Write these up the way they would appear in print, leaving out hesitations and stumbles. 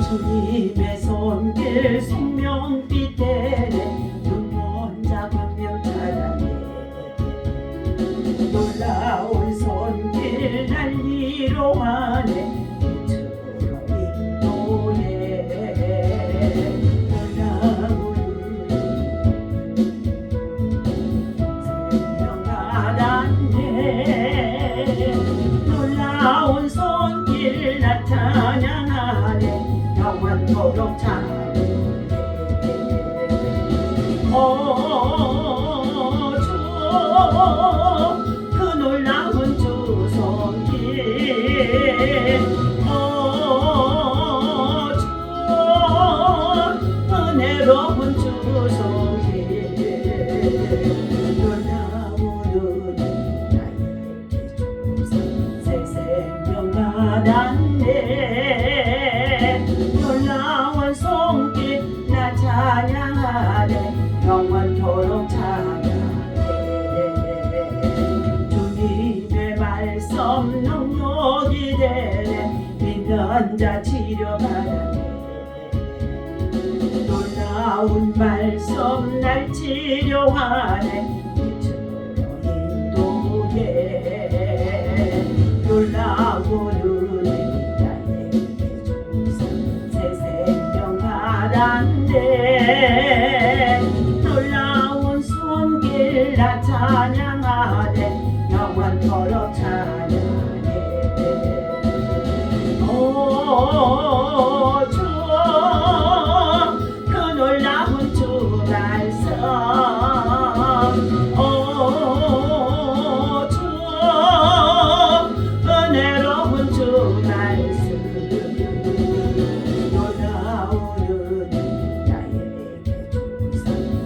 주님의 손길 생명빛 되네 눈먼 잡으며 찾아내 놀라운 손길 날 위로하네 빛으로 인도해 놀라운 손길 나 찬양하네 영원토록 찬양해 주 그 놀라운 주 손길 주 은혜로운 주 손길 놀라운 나에게 주사 새 생명 받았네 놀라운 손길 나 찬양하네 영원토록 찬양해 주님의 말씀 능력이 되네 믿는 자 치료받았네 놀라운 말씀 날 치료하네 빛으로 인도해 놀라운 은혜 나에게 주사 새 생명 받았네 놀라운 손길 나 찬양하네 영원토록 찬양해 그 놀라운 주 말씀 주 은혜로운 주 말씀 놀라운 은혜 나에게 주사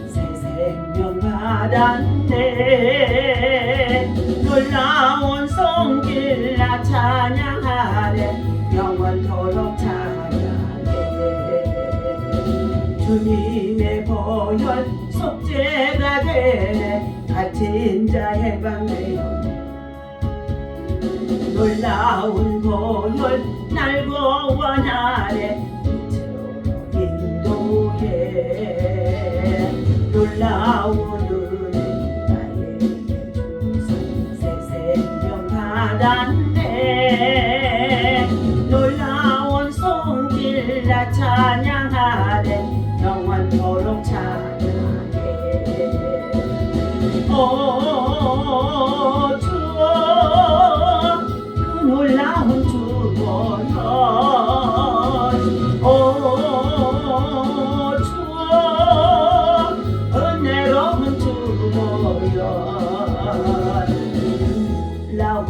새 생명 받았네 놀라운 손길 나 찬양하네 영원토록 찬양해 주님의 보혈 속죄가 되네 갇힌 자 해방되어 놀라운 보혈 날 구원하네 빛으로 인도해 놀라운 은혜 나에게 주사 새 생명 받았네 놀라운 손길 나 찬양하네 영원토록 찬양해 주 그 놀라운 주 보혈 주 은혜로운 주 보혈 놀라운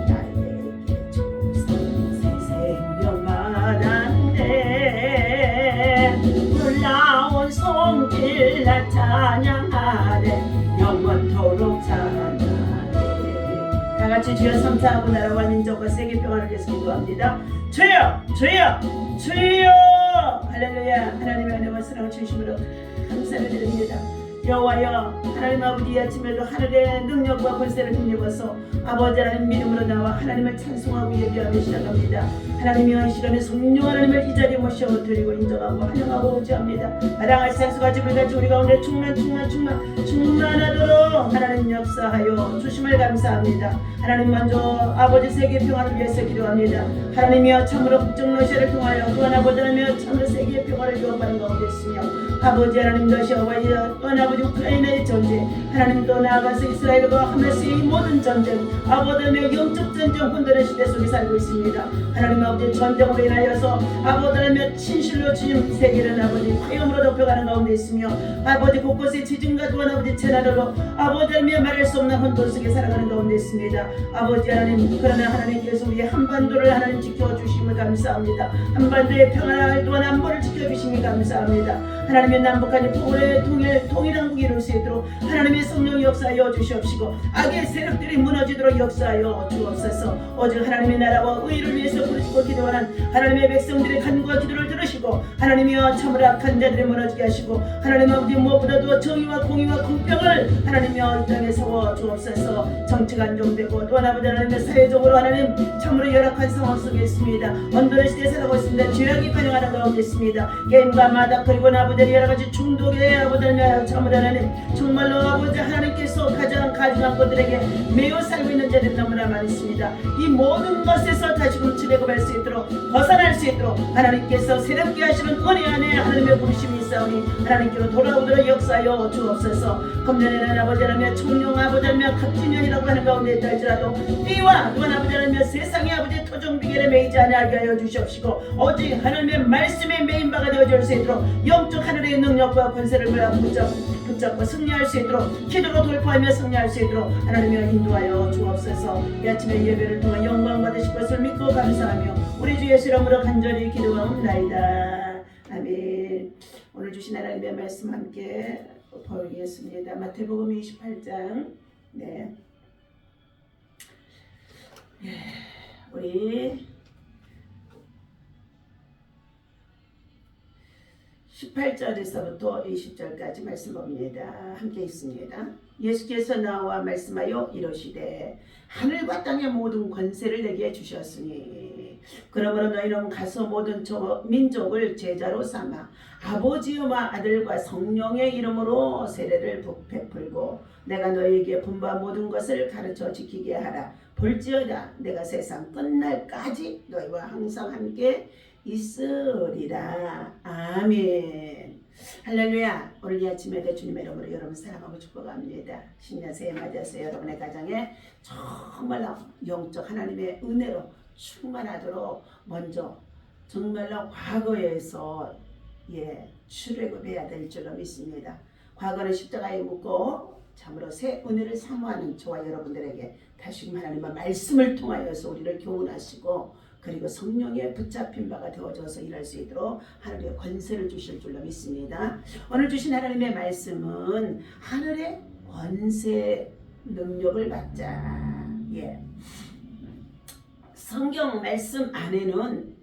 나에게 주사 새 생명 받았네 놀라운 손길 나 찬양하네 영원토록 찬양해 다같이 주여 삼사하고 나라와 민족과 세계 평화를 위해서 기도합니다. 주여 주여 주여 할렐루야 하나님의 은혜와 사랑을 주심으로 감사를 드립니다. 여호와여 하나님 아버지 이 아침에도 하늘의 능력과 권세를 힘입어서 아버지 하나님 믿음으로 나와 하나님을 찬송하고 예배하며 시작합니다. 하나님이 이 시간에 성령 하나님을 이 자리에 모셔드리고 인정하고 환영하고 오지합니다. 마땅하신 산수같이 불같이 우리 가운데 충만하도록 하나님 역사하여 주심을 감사합니다. 하나님 먼저 아버지 세계 평화를 위해서 기도합니다. 하나님이여 참으로 국정 러시아를 통하여 또한 아버지 하나님이여 참으로 세계의 평화를 요구하는 가운데 있으며 아버지 하나님 러시아와 또한 아버지 우크라이나의 전쟁 하나님 또 나아가서 이스라엘과 하마스의 모든 전쟁 아버지 하나님의 영적 전쟁 혼돈의 시대 속에 살고 있습니다. 하나님 아버지 전쟁으로 인하여서 아버지 하나님의 진실로 주님 세계는 아버지 화염으로 덮여가는 가운데 있으며 아버지 곳곳에 지진과 또한 아버지 재난으로 아버지 하나님의 말할 수 없는 혼돈 속에 살아가는 가운데 있습니다. 아버지 하나님 그러나 하나님께서 우리 한반도를 하나님 지켜주심을 감사합니다. 한반도의 평화를 또한 안보를 지켜주심을 감사합니다. 하나님의 남북한이 통일한 대한민국 이룰 수 있도록 하나님의 성령 역사하여 주시옵시고 악의 세력들이 무너지도록 역사하여 주옵소서. 오직 하나님의 나라와 의를 위해서 부르짖고 기도하는 하나님의 백성들의 간구와 기도를 들으시고 하나님이여 참으로 악한 자들이 무너지게 하시고 하나님 아버지 무엇보다도 정의와 공의와 공평을 하나님이여 이 땅에 세워 주옵소서. 정치가 안정되고 또한 아버지 하나님의 사회적으로 하나님 참으로 열악한 상황 속에 있습니다. 언도의 시대에 살아가고 있습니다. 죄악이 반영하는 가운데 있습니다. 게임과 마다 그리고 아버지 여러가지 중독에 아버지 하나님 참으로 하나님 정말로 아버지 하나님께서 가장 가증한 것들에게 매우 살고 있는 자들이 너무나 많이 있습니다. 이 모든 것에서 다시금 지내고갈 수 있도록 벗어날 수 있도록 하나님께서 새롭게 하시는 은혜 안에 하나님의 부르심이 있사오니 하나님께로 돌아오도록 역사하여 주옵소서. 금년에는 아버지 하나님 총령 아버지 하나님 갑진년이라고 하는 가운데 있다 할지라도 띠와 또한 아버지 하나님 세상의 아버지 토종 비결에 매이지 아니하게 하여 주시옵시고 오직 하나님의 말씀에 매인 바가 되어줄 수 있도록 영적 하늘의 능력과 권세를 붙잡고 승리할 수 있도록 기도로 돌파하며 승리할 수 있도록 하나님의 인도하여 주옵소서. 이 아침의 예배를 통해 영광 받으실 것을 믿고 감사하며 우리 주 예수 이름으로 간절히 기도하옵나이다. 아멘. 오늘 주신 하나님의 말씀 함께 보겠습니다. 마태복음 28장. 네. 우리 18절에서부터 20절까지 말씀 봅니다. 함께 있습니다. 예수께서 나와 말씀하여 이르시되 하늘과 땅의 모든 권세를 내게 주셨으니 그러므로 너희는 가서 모든 민족을 제자로 삼아 아버지와 아들과 성령의 이름으로 세례를 베풀고 내가 너희에게 분부한 모든 것을 가르쳐 지키게 하라. 볼지어다 내가 세상 끝날까지 너희와 항상 함께 있으리라. 아멘. 할렐루야. 오늘 이 아침에도 주님의 이름으로 여러분 사랑하고 축복합니다. 신년 새해 맞이해서 여러분의 가정에 정말로 영적 하나님의 은혜로 충만하도록 먼저 정말로 과거에서 출애굽해야 될 줄로 믿습니다. 과거는 십자가에 묻고 참으로 새 은혜를 사모하는 저와 여러분들에게 다시금 하나님의 말씀을 통하여서 우리를 교훈하시고 그리고 성령에 붙잡힌 바가 되어져서 일할 수 있도록 하나님의 권세를 주실 줄로 믿습니다. 오늘 주신 하나님의 말씀은 하늘의 권세 능력을 받자. 성경 말씀 안에는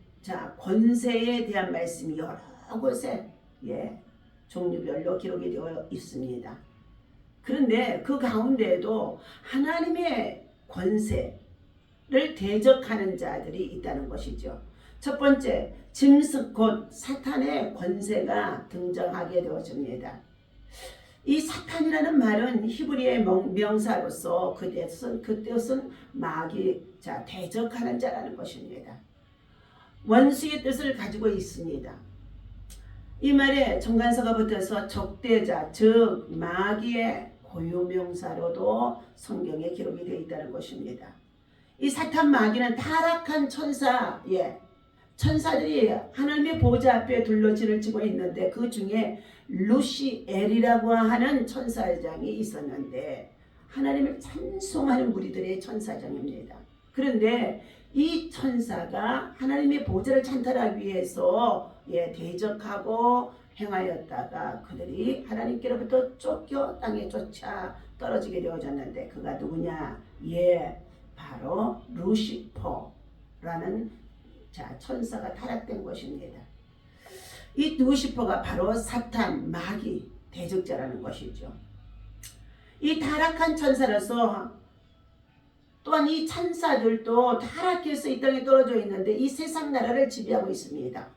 권세에 대한 말씀이 여러 곳에 종류별로 기록이 되어 있습니다. 그런데 그 가운데에도 하나님의 권세를 대적하는 자들이 있다는 것이죠. 첫 번째, 짐승 곧 사탄의 권세가 등장하게 되어집니다. 이 사탄이라는 말은 히브리의 명사로서 그 뜻은 마귀, 대적하는 자라는 것입니다. 원수의 뜻을 가지고 있습니다. 이 말에 정관사가 붙어서 적대자, 즉 마귀의 고유명사로도 성경에 기록이 되어 있다는 것입니다. 이 사탄 마귀는 타락한 천사들이 하나님의 보좌 앞에 둘러진을 치고 있는데 그 중에 루시엘이라고 하는 천사장이 있었는데 하나님을 찬송하는 무리들의 천사장입니다. 그런데 이 천사가 하나님의 보좌를 찬탈하기 위해서 대적하고 행하였다가 그들이 하나님께로부터 쫓겨 땅에 쫓아 떨어지게 되어졌는데 그가 누구냐? 바로 루시퍼라는 천사가 타락된 것입니다. 이 루시퍼가 바로 사탄, 마귀, 대적자라는 것이죠. 이 타락한 천사로서 또한 이 천사들도 타락해서 이 땅에 떨어져 있는데 이 세상 나라를 지배하고 있습니다.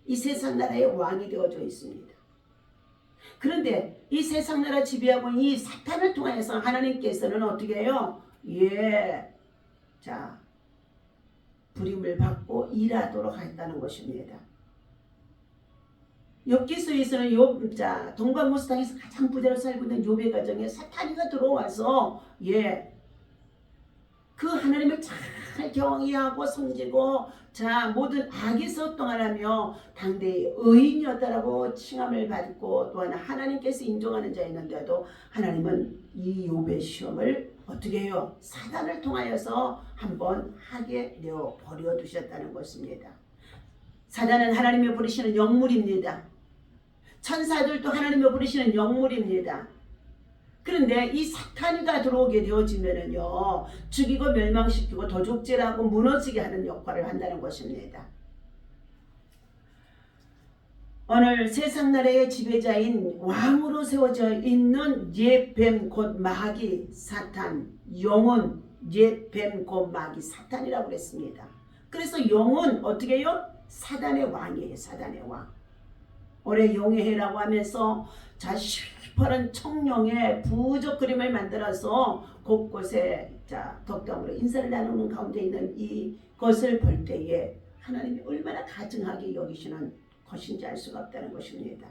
이 세상 나라의 왕이 되어져 있습니다. 그런데 이 세상 나라 지배하고 이 사탄을 통해서 하나님께서는 어떻게 해요? 부림을 받고 일하도록 한다는 것입니다. 욥기서에서는 동방모스 땅에서 가장 부자로 살고 있는 욥의 가정에 사탄이가 들어와서 그 하나님을 잘 경외하고 섬기고 모든 악에서 동안하며 당대의 의인이었다라고 칭함을 받고 또한 하나님께서 인정하는 자였는데도 하나님은 이 욥의 시험을 어떻게 해요? 사단을 통하여서 한번 하게 되어 버려두셨다는 것입니다. 사단은 하나님이 부르시는 영물입니다. 천사들도 하나님이 부르시는 영물입니다. 그런데 이 사탄이가 들어오게 되어지면은요, 죽이고 멸망시키고 도적질하고 무너지게 하는 역할을 한다는 것입니다. 오늘 세상 나라의 지배자인 왕으로 세워져 있는 옛뱀 곧 마귀 사탄, 영은 옛뱀 곧 마귀 사탄이라고 그랬습니다. 그래서 영은 어떻게 해요? 사단의 왕이에요. 사단의 왕. 올해 용의 해라고 하면서 자 시퍼런 청룡의 부적 그림을 만들어서 곳곳에 자 덕담으로 인사를 나누는 가운데 있는 이것을 볼 때에 하나님이 얼마나 가증하게 여기시는 것인지 알 수가 없다는 것입니다.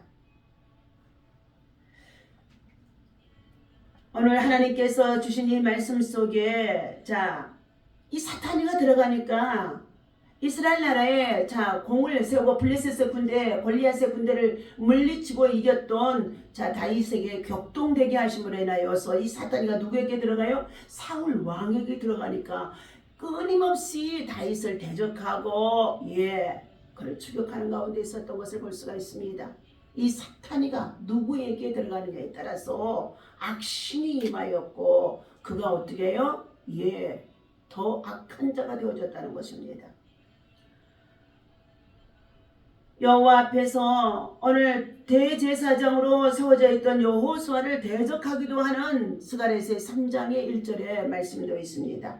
오늘 하나님께서 주신 이 말씀 속에 이 사탄이가 들어가니까 이스라엘 나라에 공을 세우고 블레셋의 군대 골리앗의 군대를 물리치고 이겼던 다윗에게 격동되게 하심으로 인하여서 이 사탄이가 누구에게 들어가요? 사울 왕에게 들어가니까 끊임없이 다윗을 대적하고 그를 추격하는 가운데 있었던 것을 볼 수가 있습니다. 이 사탄이가 누구에게 들어가느냐에 따라서 악신이 임하였고 그가 어떻게 해요? 더 악한 자가 되어졌다는 것입니다. 여호와 앞에서 오늘 대제사장으로 세워져 있던 여호수아를 대적하기도 하는 스가랴서 3장의 1절에 말씀되어 있습니다.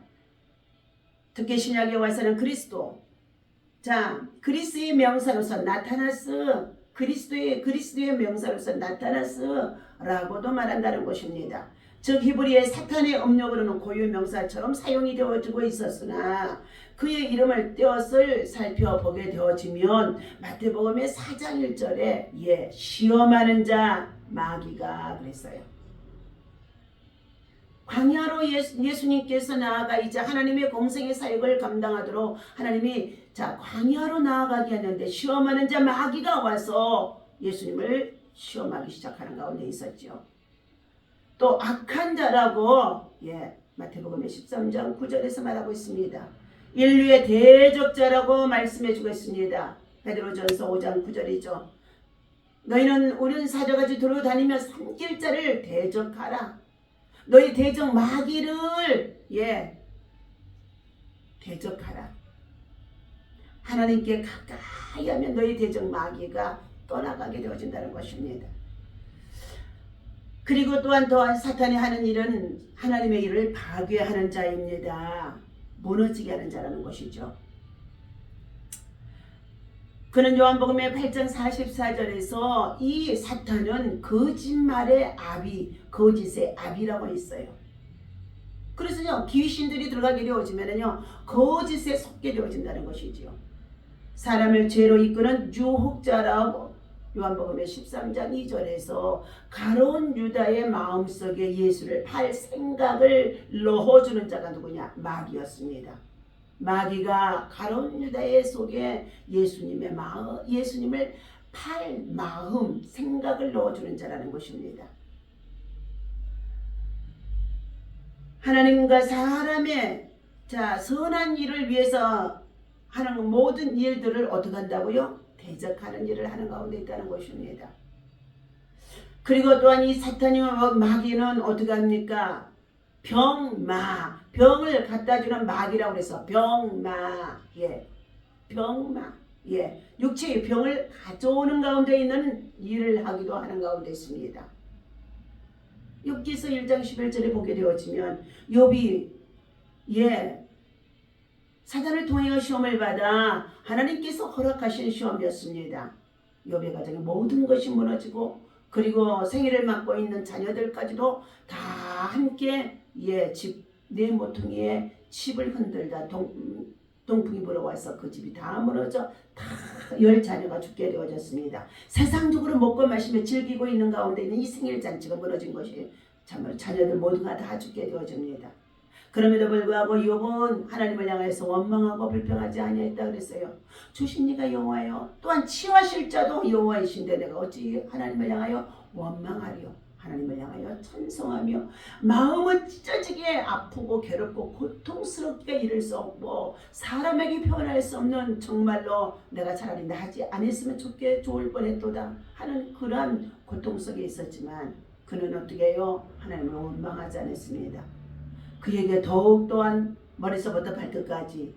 특히 신약에 와서는 그리스도, 그리스의 명사로서 나타나스, 그리스도의 명사로서 나타나스라고도 말한다는 것입니다. 즉 히브리의 사탄의 음력으로는 고유 명사처럼 사용이 되어지고 있었으나 그의 이름을 떼었을 살펴보게 되어지면 마태복음의 4장 1절에 시험하는 자 마귀가 그랬어요. 광야로 예수님께서 나아가 이제 하나님의 공생의 사역을 감당하도록 하나님이 광야로 나아가게 하는데 시험하는 자 마귀가 와서 예수님을 시험하기 시작하는 가운데 있었죠. 또 악한 자라고 마태복음의 13장 9절에서 말하고 있습니다. 인류의 대적자라고 말씀해 주고 있습니다. 베드로전서 5장 9절이죠. 너희는 우린 사자같이 돌아다니며 삼킬 자를 대적하라. 너희 대적 마귀를 대적하라. 하나님께 가까이 하면 너희 대적 마귀가 떠나가게 되어진다는 것입니다. 그리고 또한 사탄이 하는 일은 하나님의 일을 파괴하는 자입니다. 무너지게 하는 자라는 것이죠. 그는 요한복음의 8장 44절에서 이 사탄은 거짓말의 아비, 거짓의 아비라고 있어요. 그래서 귀신들이 들어가게 되어지면요 거짓에 속게 되어진다는 것이지요. 사람을 죄로 이끄는 유혹자라고 요한복음의 13장 2절에서 가룟 유다의 마음속에 예수를 팔 생각을 넣어주는 자가 누구냐? 마귀였습니다. 마귀가 가룟 유다의 속에 예수님을 팔 마음, 생각을 넣어주는 자라는 것입니다. 하나님과 사람의 선한 일을 위해서 하는 모든 일들을 어떻게 한다고요? 대적하는 일을 하는 가운데 있다는 것입니다. 그리고 또한 이 사탄이와 마귀는 어떻게 합니까? 병을 갖다 주는 마귀라고 그래서 병마, 육체의 병을 가져오는 가운데 있는 일을 하기도 하는 가운데 있습니다. 욥기서 1장 11절에 보게 되어지면 욥이 사단을 통하여 시험을 받아 하나님께서 허락하신 시험이었습니다. 욥의 가정의 모든 것이 무너지고 그리고 생애를 맡고 있는 자녀들까지도 다 함께 내 모퉁이에 집을 흔들다 동풍이 불어와서 그 집이 다 무너져 다 10자녀가 죽게 되어졌습니다. 세상적으로 먹고 마시며 즐기고 있는 가운데 있는 이 생일잔치가 무너진 것이 참으로 자녀들 모두가 다 죽게 되어집니다. 그럼에도 불구하고 욥은 하나님을 향해서 원망하고 불평하지 아니했다 그랬어요. 주신 이가 여호와요. 또한 치하실 자도 여호와이신데 내가 어찌 하나님을 향하여 원망하리요. 하나님을 향하여 찬송하며 마음은 찢어지게 아프고 괴롭고 고통스럽게 이를 수 없고 사람에게 표현할 수 없는 정말로 내가 차라리 나지 않았으면 좋을 뻔했도다 하는 그러한 고통 속에 있었지만 그는 어떻게 해요? 하나님을 원망하지 않았습니다. 그에게 더욱 또한 머리서부터 발끝까지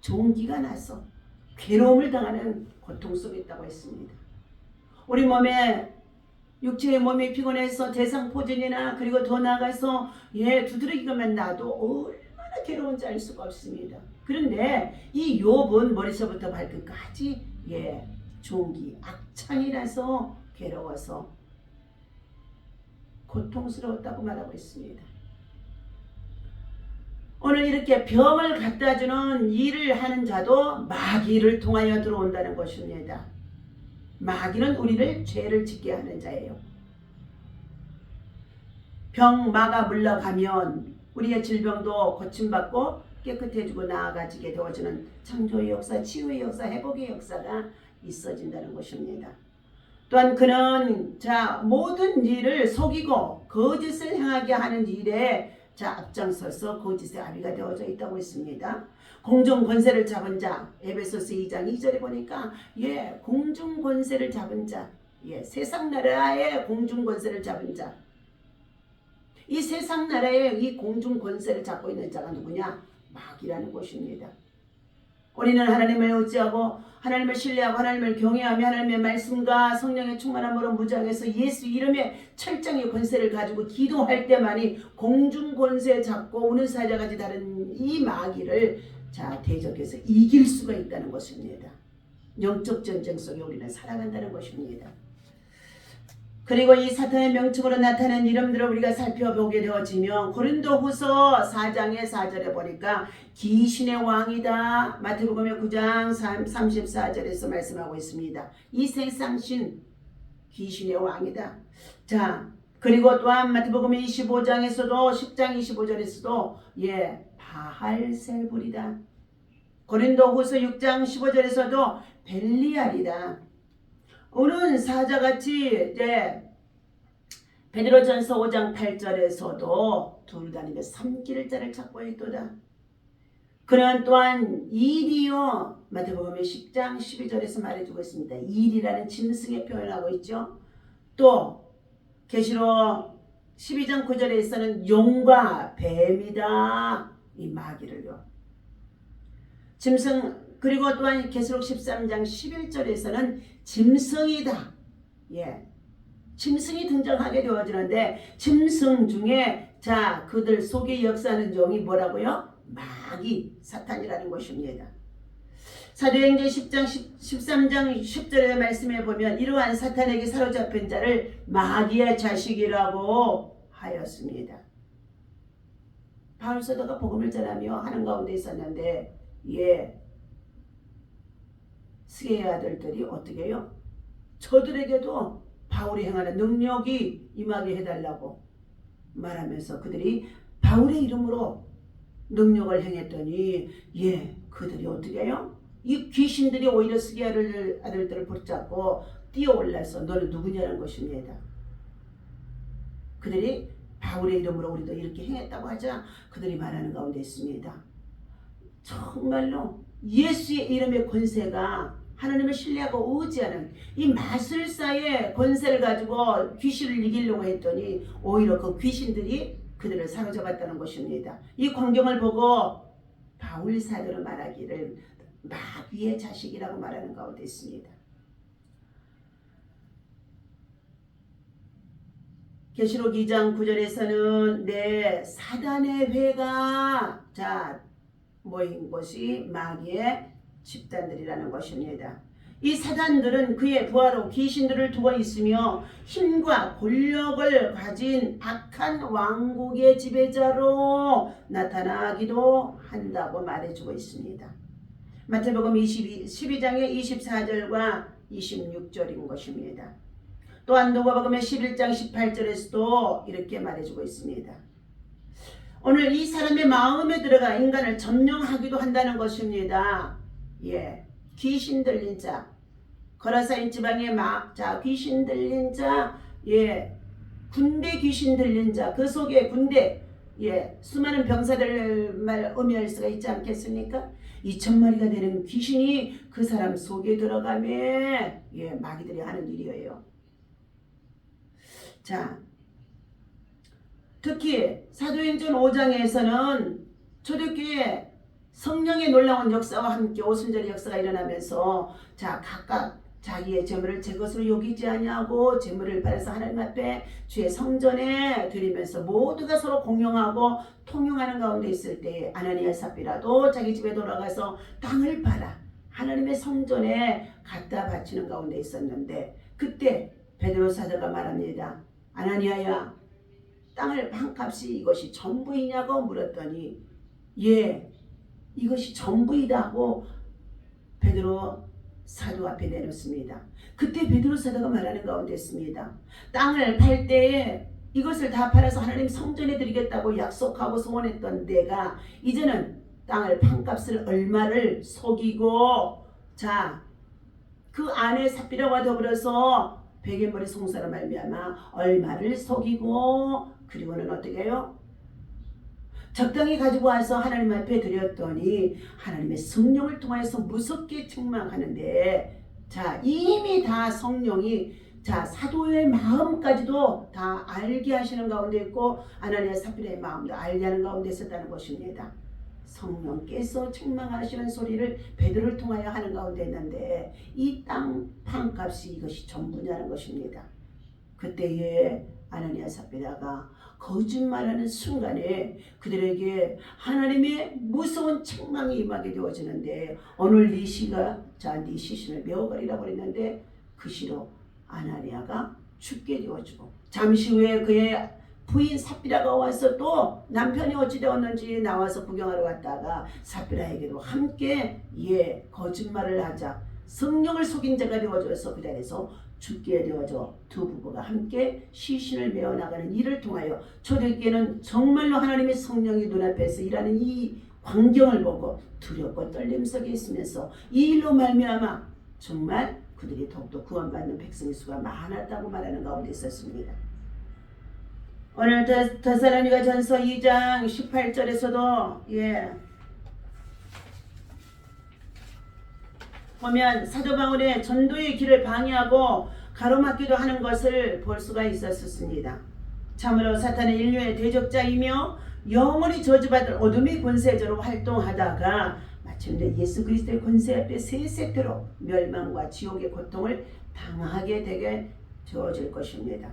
종기가 나서 괴로움을 당하는 고통 속에 있다고 했습니다. 우리 몸에 육체의 몸이 피곤해서 대상포진이나 그리고 더 나아가서 두드러기만 나도 얼마나 괴로운지 알 수가 없습니다. 그런데 이 욥은 머리서부터 발끝까지 종기 악창이 나서 괴로워서 고통스러웠다고 말하고 있습니다. 오늘 이렇게 병을 갖다주는 일을 하는 자도 마귀를 통하여 들어온다는 것입니다. 마귀는 우리를 죄를 짓게 하는 자예요. 병마가 물러가면 우리의 질병도 고침받고 깨끗해지고 나아가지게 되어지는 창조의 역사, 치유의 역사, 회복의 역사가 있어진다는 것입니다. 또한 그는 모든 일을 속이고 거짓을 행하게 하는 일에 앞장서서 거짓의 아비가 되어져 있다고 했습니다. 공중 권세를 잡은 자, 에베소서 2장 2절에 보니까 공중 권세를 잡은 자, 세상 나라의 공중 권세를 잡은 자, 이 세상 나라의 이 공중 권세를 잡고 있는 자가 누구냐? 마귀라는 것입니다. 우리는 하나님을 의지하고 하나님을 신뢰하고 하나님을 경외하며 하나님의 말씀과 성령의 충만함으로 무장해서 예수 이름의 철장의 권세를 가지고 기도할 때만이 공중 권세 잡고 우는 사자같이 다른 이 마귀를 대적해서 이길 수가 있다는 것입니다. 영적 전쟁 속에 우리는 살아간다는 것입니다. 그리고 이 사탄의 명칭으로 나타낸 이름들을 우리가 살펴보게 되어지면 고린도후서 4장의 4절에 보니까 귀신의 왕이다. 마태복음 9장 34절에서 말씀하고 있습니다. 이 세상신 귀신의 왕이다. 그리고 또한 마태복음 25장에서도 10장 25절에서도 바알세불이다. 고린도후서 6장 15절에서도 벨리알이다. 오는 사자같이 베드로전서 5장 8절에서도 두루다니며 삼킬 자를 찾고 있도다. 그는 또한 일이요, 마태복음 10장 12절에서 말해주고 있습니다. 일이라는 짐승에 표현하고 있죠. 또 계시록 12장 9절에서는 용과 뱀이다. 이 마귀를요. 짐승. 그리고 또한 계시록 13장 11절에서는 짐승이다. 짐승이 등장하게 되어지는데 짐승 중에 그들 속에 역사하는 종이 뭐라고요? 마귀, 사탄이라는 것입니다. 사도행전 10장 13장 10절의 말씀에 보면 이러한 사탄에게 사로잡힌 자를 마귀의 자식이라고 하였습니다. 바울 사도가 복음을 전하며 하는 가운데 있었는데 스게의 아들들이 어떻게 해요? 저들에게도 바울이 행하는 능력이 임하게 해달라고 말하면서 그들이 바울의 이름으로 능력을 행했더니 그들이 어떻게 해요? 이 귀신들이 오히려 스게의 아들들을 붙잡고 뛰어올라서 너는 누구냐는 것입니다. 그들이 바울의 이름으로 우리도 이렇게 행했다고 하자 그들이 말하는 가운데 있습니다. 정말로 예수의 이름의 권세가 하나님을 신뢰하고 의지하는 이 마술사의 권세를 가지고 귀신을 이기려고 했더니 오히려 그 귀신들이 그들을 사로잡았다는 것입니다. 이 광경을 보고 바울 사도는 말하기를 마귀의 자식이라고 말하는 가운데 있습니다. 계시록 2장 9절에서는 사단의 회가 모인 것이 마귀의 집단들이라는 것입니다. 이 사단들은 그의 부하로 귀신들을 두고 있으며 힘과 권력을 가진 악한 왕국의 지배자로 나타나기도 한다고 말해주고 있습니다. 마태복음 12장의 24절과 26절인 것입니다. 또한 누가복음 11장 18절에서도 이렇게 말해주고 있습니다. 오늘 이 사람의 마음에 들어가 인간을 점령하기도 한다는 것입니다. 귀신 들린 자, 거라사인 지방에 자 귀신 들린 자, 예, 군대 귀신 들린 자, 그 속에 군대, 예, 수많은 병사들을 의미할 수가 있지 않겠습니까? 2,000마리가 되는 귀신이 그 사람 속에 들어가며, 예, 마귀들이 하는 일이에요. 자, 특히 사도행전 5장에서는 초대교회 성령의 놀라운 역사와 함께 오순절의 역사가 일어나면서, 자, 각각 자기의 재물을 제 것으로 여기지 아니하고 재물을 받아서 하나님 앞에 주의 성전에 드리면서 모두가 서로 공용하고 통용하는 가운데 있을 때 아나니아 삽비라도 자기 집에 돌아가서 땅을 팔아 하나님의 성전에 갖다 바치는 가운데 있었는데, 그때 베드로 사도가 말합니다. 아나니아야, 땅을 판값이 이것이 전부이냐고 물었더니, 예, 이것이 전부이다 하고 베드로 사도 앞에 내놓습니다. 그때 베드로 사도가 말하는 가운데 있습니다. 땅을 팔 때에 이것을 다 팔아서 하나님 성전에 드리겠다고 약속하고 소원했던 내가 이제는 땅을 판값을 얼마를 속이고, 자, 그 안에 삽비라와 더불어서 베개머리 송사로 말미암아 얼마를 속이고, 그리고는 어떻게 해요? 적당히 가지고 와서 하나님 앞에 드렸더니 하나님의 성령을 통해서 무섭게 책망하는데, 자, 이미 다 성령이, 자, 사도의 마음까지도 다 알게 하시는 가운데 있고 아나니아 삽비라의 마음도 알게 하는 가운데 있었다는 것입니다. 성령께서 책망하시는 소리를 베드로를 통하여 하는 가운데 있는데, 이 땅 판값이 이것이 전부냐는 것입니다. 그때에 아나니아 삽비라가 거짓말하는 순간에 그들에게 하나님의 무서운 책망이 임하게 되어지는데, 오늘 네 시가, 자, 네 시신을 메어버리라고 했는데 그 시로 아나니아가 죽게 되어지고, 잠시 후에 그의 부인 삽비라가 와서 또 남편이 어찌 되었는지 나와서 구경하러 왔다가 삽비라에게도 함께, 예, 거짓말을 하자 성령을 속인 자가 되어져서 그 자리에서 죽게 되어져 두 부부가 함께 시신을 메어 나가는 일을 통하여 초대교회는 정말로 하나님의 성령이 눈앞에서 일하는 이 광경을 보고 두렵고 떨림 속에 있으면서 이 일로 말미암아 정말 그들이 더욱더 구원받는 백성의 수가 많았다고 말하는 가운데 있었습니다. 오늘 데살로니가 전서 2장 18절에서도, 예, 보면 사도 바울의 전도의 길을 방해하고 가로막기도 하는 것을 볼 수가 있었습니다. 참으로 사탄은 인류의 대적자이며 영원히 저주받을 어둠의 권세자로 활동하다가 마침내 예수 그리스도의 권세 앞에 세세토록 멸망과 지옥의 고통을 당하게 되게 되어질 것입니다.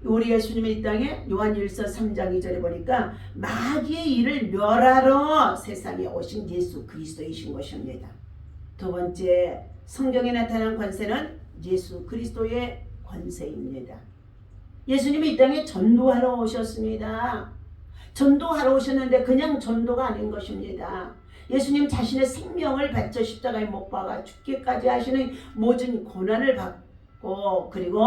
우리 예수님의 이 땅에 요한일서 3장 2절에 보니까 마귀의 일을 멸하러 세상에 오신 예수 그리스도이신 것입니다. 두 번째, 성경에 나타난 권세는 예수 그리스도의 권세입니다. 예수님이 이 땅에 전도하러 오셨습니다. 전도하러 오셨는데 그냥 전도가 아닌 것입니다. 예수님 자신의 생명을 바쳐 십자가에 못 박아 죽기까지 하시는 모든 고난을 받고, 그리고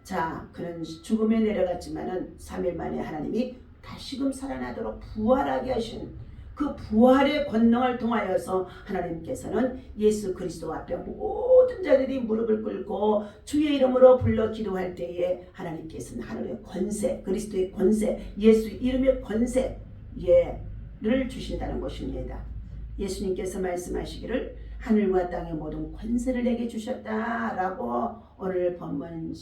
자, 그는 죽음에 내려갔지만은 3일 만에 하나님이 다시금 살아나도록 부활하게 하신 그 부활의 권능을 통하여서 하나님께서는 예수 그리스도 앞에 모든 자들이 무릎을 꿇고 주의 이름으로 불러 기도할 때에 하나님께서는 하늘의 권세, 그리스도의 권세, 예수 이름의 권세, 예를 주신다는 것입니다. 예수님께서 말씀하시기를 하늘과 땅의 모든 권세를 내게 주셨다라고 오늘 본문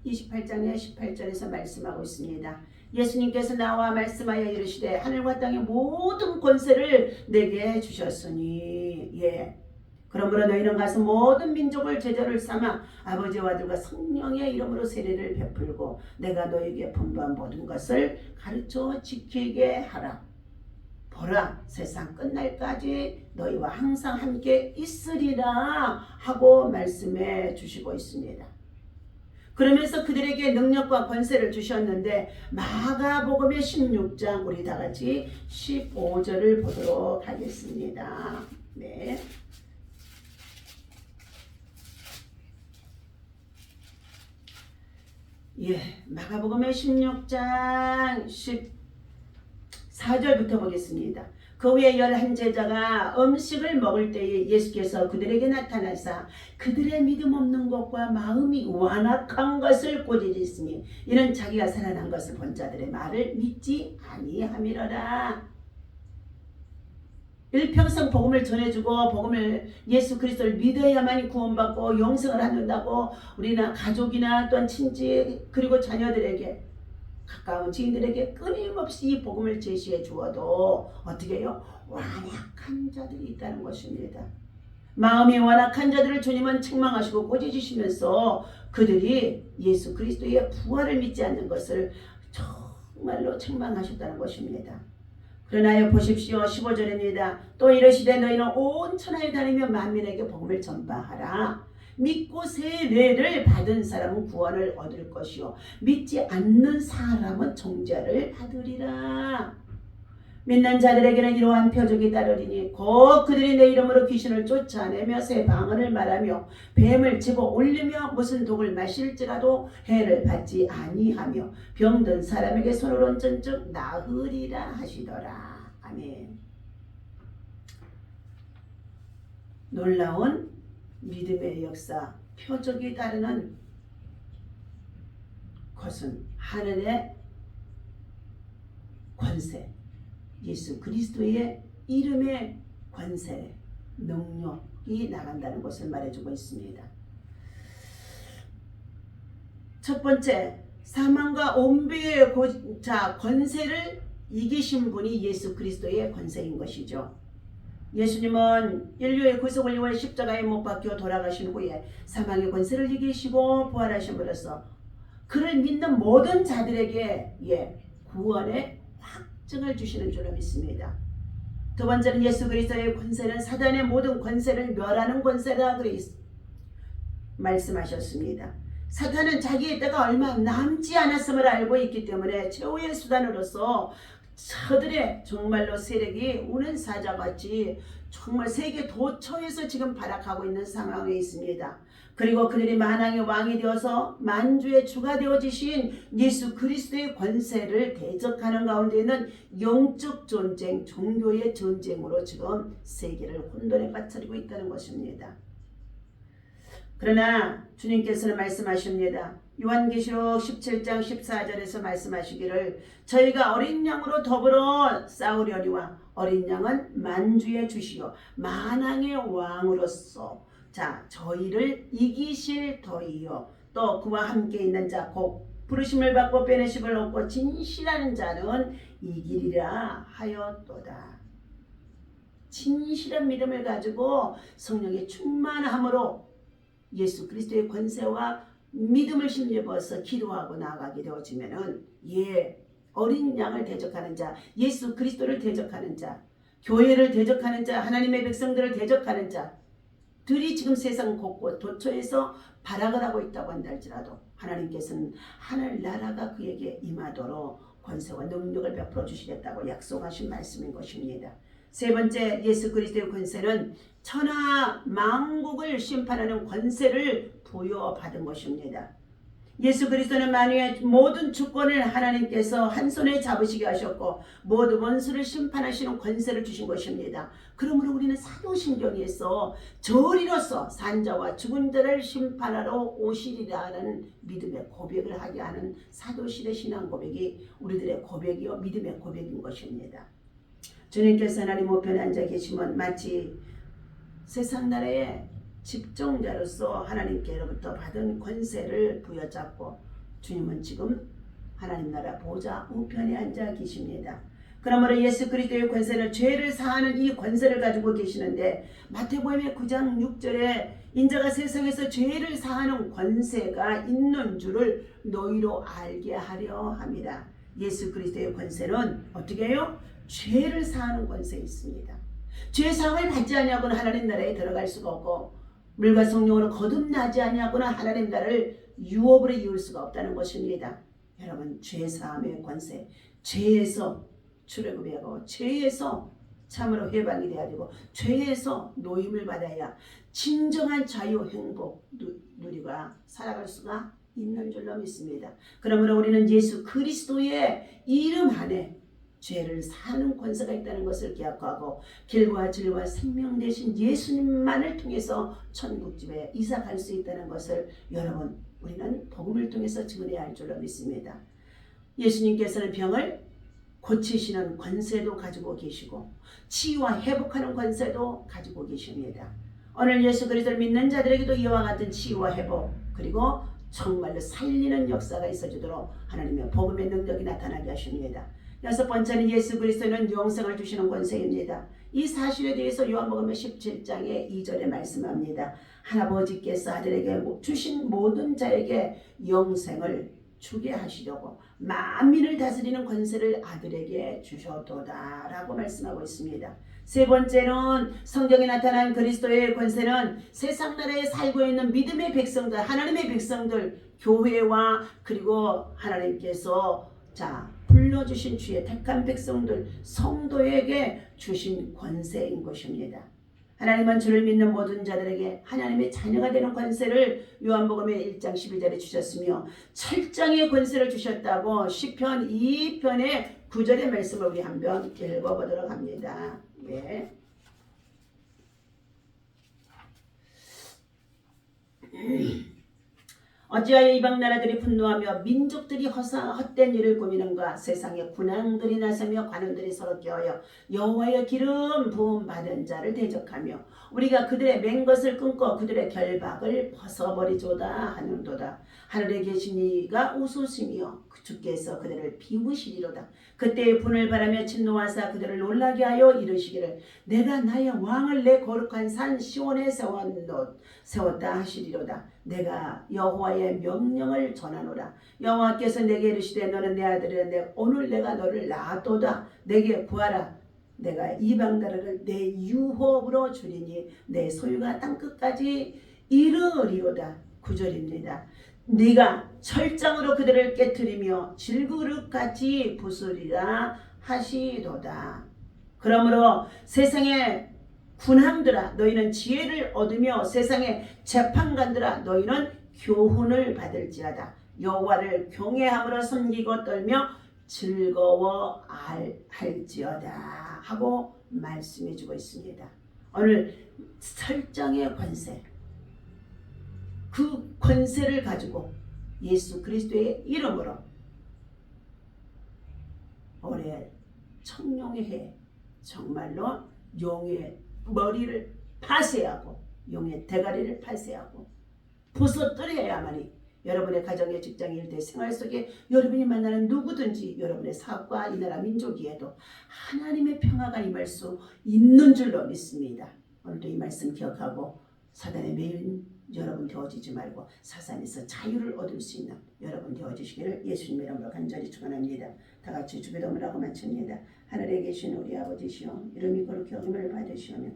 28장의 18절에서 말씀하고 있습니다. 예수님께서 나와 말씀하여 이르시되 하늘과 땅의 모든 권세를 내게 주셨으니, 예, 그러므로 너희는 가서 모든 민족을 제자를 삼아 아버지와 아들과 성령의 이름으로 세례를 베풀고 내가 너희에게 분부한 모든 것을 가르쳐 지키게 하라. 보라, 세상 끝날까지 너희와 항상 함께 있으리라 하고 말씀해 주시고 있습니다. 그러면서 그들에게 능력과 권세를 주셨는데, 마가복음의 16장 우리 다같이 15절을 보도록 하겠습니다. 네. 예, 마가복음의 16장 14절부터 보겠습니다. 그 후에 11 제자가 음식을 먹을 때에 예수께서 그들에게 나타나사 그들의 믿음 없는 것과 마음이 완악한 것을 꾸짖으시니 이는 자기가 살아난 것을 본 자들의 말을 믿지 아니함이로라. 일평생 복음을 전해주고 복음을 예수 그리스도를 믿어야만 구원받고 영생을 얻는다고 우리나 가족이나 또한 친지 그리고 자녀들에게 가까운 지인들에게 끊임없이 이 복음을 제시해 주어도 어떻게 해요? 완악한 자들이 있다는 것입니다. 마음이 완악한 자들을 주님은 책망하시고 꾸짖으시면서 그들이 예수 그리스도의 부활을 믿지 않는 것을 정말로 책망하셨다는 것입니다. 그러나 보십시오. 15절입니다. 또 이르시되 너희는 온 천하에 다니며 만민에게 복음을 전파하라. 믿고 세례를 받은 사람은 구원을 얻을 것이요 믿지 않는 사람은 정죄를 받으리라. 믿는 자들에게는 이러한 표적이 따르리니 곧 그들이 내 이름으로 귀신을 쫓아내며 새 방언을 말하며 뱀을 집어 올리며 무슨 독을 마실지라도 해를 받지 아니하며 병든 사람에게 손을 얹은즉 나으리라 하시더라. 아멘. 놀라운 믿음의 역사, 표적이 따르는 것은 하늘의 권세, 예수 그리스도의 이름의 권세, 능력이 나간다는 것을 말해주고 있습니다. 첫 번째, 사망과 온배의 권세를 이기신 분이 예수 그리스도의 권세인 것이죠. 예수님은 인류의 구속을 위해 십자가에 못 박혀 돌아가신 후에 사망의 권세를 이기시고 부활하심으로써 그를 믿는 모든 자들에게 구원의 확증을 주시는 줄로 믿습니다. 두 번째는 예수 그리스도의 권세는 사단의 모든 권세를 멸하는 권세라 말씀하셨습니다. 사탄은 자기의 때가 얼마 남지 않았음을 알고 있기 때문에 최후의 수단으로서 저들의 정말로 세력이 우는 사자같이 정말 세계 도처에서 지금 발악하고 있는 상황에 있습니다. 그리고 그들이 만왕의 왕이 되어서 만주의 주가 되어지신 예수 그리스도의 권세를 대적하는 가운데는 영적 전쟁, 종교의 전쟁으로 지금 세계를 혼돈에 빠뜨리고 있다는 것입니다. 그러나 주님께서는 말씀하십니다. 요한계시록 17장 14절에서 말씀하시기를 저희가 어린 양으로 더불어 싸우려니와 어린 양은 만주의 주시요 만왕의 왕으로서 저희를 이기실 터이요 또 그와 함께 있는 자 곧 부르심을 받고 빼내심을 얻고 진실한 자는 이기리라 하였도다. 진실한 믿음을 가지고 성령의 충만함으로 예수 그리스도의 권세와 믿음을 힘입어서 기도하고 나아가게 되어지면은 어린 양을 대적하는 자, 예수 그리스도를 대적하는 자, 교회를 대적하는 자, 하나님의 백성들을 대적하는 자들이 지금 세상 곳곳 도처에서 발악을 하고 있다고 한다 할지라도 하나님께서는 하늘나라가 그에게 임하도록 권세와 능력을 베풀어 주시겠다고 약속하신 말씀인 것입니다. 세 번째, 예수 그리스도의 권세는 천하 만국을 심판하는 권세를 부여받은 것입니다. 예수 그리스도는 만유의 모든 주권을 하나님께서 한 손에 잡으시게 하셨고 모든 원수를 심판하시는 권세를 주신 것입니다. 그러므로 우리는 사도신경에서 저리로서 산자와 죽은 자를 심판하러 오시리라는 믿음의 고백을 하게 하는 사도시대 신앙 고백이 우리들의 고백이요 믿음의 고백인 것입니다. 주님께서 하나님 우편에 앉아 계시면 마치 세상 나라의 집정자로서 하나님께로부터 받은 권세를 부여잡고 주님은 지금 하나님 나라 보좌 우편에 앉아 계십니다. 그러므로 예수 그리스도의 권세는 죄를 사하는 이 권세를 가지고 계시는데 마태복음 9장 6절에 인자가 세상에서 죄를 사하는 권세가 있는 줄을 너희로 알게 하려 함이라. 예수 그리스도의 권세는 어떻게 해요? 죄를 사하는 권세에 있습니다. 죄 사함을 받지 아니하고는 하나님 나라에 들어갈 수가 없고 물과 성령으로 거듭나지 아니하고는 하나님 나라를 유업으로 이을 수가 없다는 것입니다. 여러분, 죄 사함의 권세, 죄에서 출애굽하고 죄에서 참으로 해방이 되어야 되고 죄에서 노임을 받아야 진정한 자유 행복 누리고 살아갈 수가 있는 줄로 믿습니다. 그러므로 우리는 예수 그리스도의 이름 안에 죄를 사는 권세가 있다는 것을 기억하고 길과 진리와 생명 되신 예수님만을 통해서 천국집에 이사 갈 수 있다는 것을 여러분 우리는 복음을 통해서 증언해야 할 줄로 믿습니다. 예수님께서는 병을 고치시는 권세도 가지고 계시고 치유와 회복하는 권세도 가지고 계십니다. 오늘 예수 그리스도를 믿는 자들에게도 이와 같은 치유와 회복 그리고 정말로 살리는 역사가 있어지도록 하나님의 복음의 능력이 나타나게 하십니다. 여섯 번째는 예수 그리스도는 영생을 주시는 권세입니다. 이 사실에 대해서 요한복음 17장의 2절에 말씀합니다. 하나버지께서 아들에게 주신 모든 자에게 영생을 주게 하시려고 만민을 다스리는 권세를 아들에게 주셨도다 라고 말씀하고 있습니다. 세 번째는 성경에 나타난 그리스도의 권세는 세상 나라에 살고 있는 믿음의 백성들, 하나님의 백성들, 교회와 그리고 하나님께서 불러주신 주의 택한 백성들, 성도에게 주신 권세인 것입니다. 하나님은 주를 믿는 모든 자들에게 하나님의 자녀가 되는 권세를 요한복음의 1장 12절에 주셨으며 철장의 권세를 주셨다고 시편 2편의 9절의 말씀을 우리 한번 읽어보도록 합니다. 예. 어찌하여 이방 나라들이 분노하며 민족들이 헛된 일을 꾸미는가. 세상에 군왕들이 나서며 관원들이 서로 껴여 여호와의 기름 부음 받은 자를 대적하며 우리가 그들의 맹 것을 끊고 그들의 결박을 벗어버리조다 하는도다. 하늘에 계신 이가 웃으시며 주께서 그들을 비우시리로다. 그때의 분을 바라며 진노하사 그들을 놀라게 하여 이르시기를 내가 나의 왕을 내 거룩한 산 시온에 세웠다 하시리로다. 내가 여호와의 명령을 전하노라. 여호와께서 내게 이르시되 너는 내 아들이라. 오늘 내가 너를 낳았도다. 내게 구하라. 내가 이방 나라를 내 유업으로 주리니 내 소유가 땅끝까지 이르리로다. 9절입니다. 네가 철장으로 그들을 깨뜨리며 질그릇같이 부수리라 하시도다. 그러므로 세상의 군함들아 너희는 지혜를 얻으며 세상의 재판관들아 너희는 교훈을 받을지어다. 여호와를 경외함으로 섬기고 떨며 즐거워할지어다 하고 말씀해주고 있습니다. 오늘 철장의 권세, 그 권세를 가지고 예수 그리스도의 이름으로 올해 청룡의 해 정말로 용의 머리를 파쇄하고 용의 대가리를 파쇄하고 부서뜨려야만이 여러분의 가정의 직장 일대 생활 속에 여러분이 만나는 누구든지 여러분의 사업과 이 나라 민족위에도 하나님의 평화가 임할 수 있는 줄로 믿습니다. 오늘도 이 말씀 기억하고 사단의 매일 여러분 되어지지 말고 사단에서 자유를 얻을 수 있는 여러분 되어주시기를 예수님의 이름으로 간절히 축원합니다. 다 같이 주기도문을 하고 마칩니다. 하늘에 계신 우리 아버지시여 이름이 거룩히 여김을 받으시오며